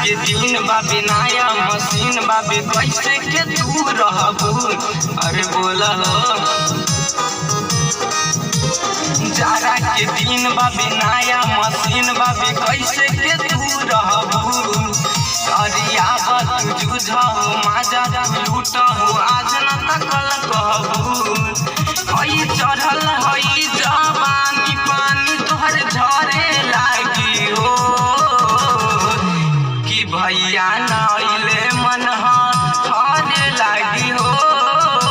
के दिन बाबे नया मशीन बाबे कैसे के तू रहबू। अरे बोला हो जारा के दिन बाबे नया मशीन बाबे कैसे के तू रहबू। अरिया बत जुझाऊ माजा लूटहू आज न तकल कहबू। हई चढ़ल हई जवानी पानी तोहर झरे लागी हो कि भैया नइले मन हरे लागी हो।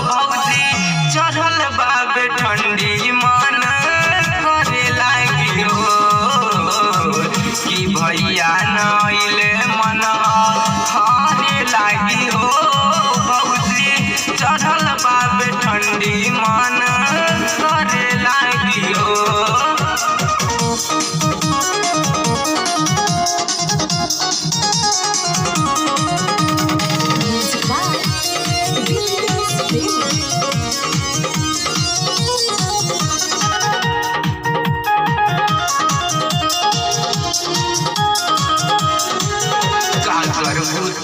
भौजी चढ़ल बाबे ठंडी मन करे लागी हो कि भैया नइले मन हरे लागी हो। भौजी चढ़ल बाबे ठंडी मन करे लागी हो।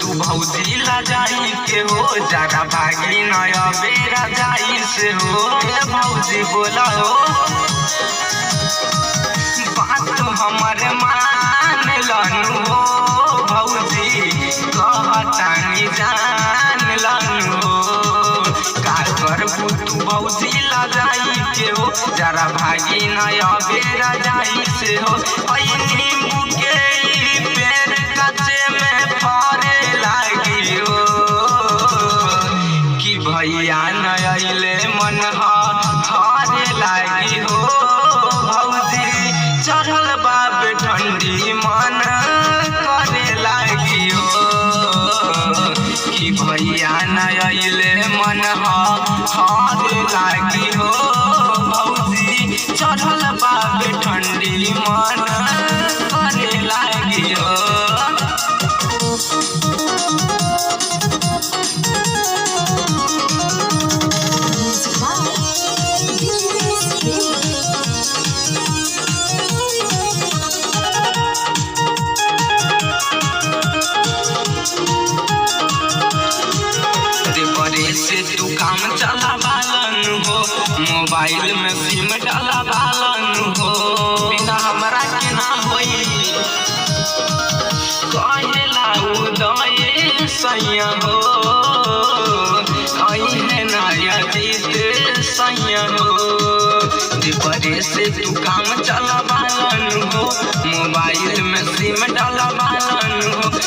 तू भौजी ला जाई के हो जरा भागी नया बेरा जाई से हो। भौजी बोला हो बात हमर मान लनु हो। भौजी कहतानी जान लनु हो का करबू तू भौजी ला जाई के हो जरा भागी नया बेरा जाई से हो। नींबू के पेड़ कच्चे में फरे लागी हो कि भैया नइले मन हरे लागी हो। भौजी चढ़ल बाबे ठंडी मन करे लागी हो कि भैया नइले मन हरे लागी हो। भौजी चढ़ल बाबे ठंडी मन करे लागी हो। से तू काम चला बालन हो मोबाइल में सिम डाला बालन हो। बिना हमरा के ना होई कहेला उदय सैया हो। है नया जीत सैया हो दीपरे से तू काम चला बालन हो मोबाइल में सिम डाला बालन हो।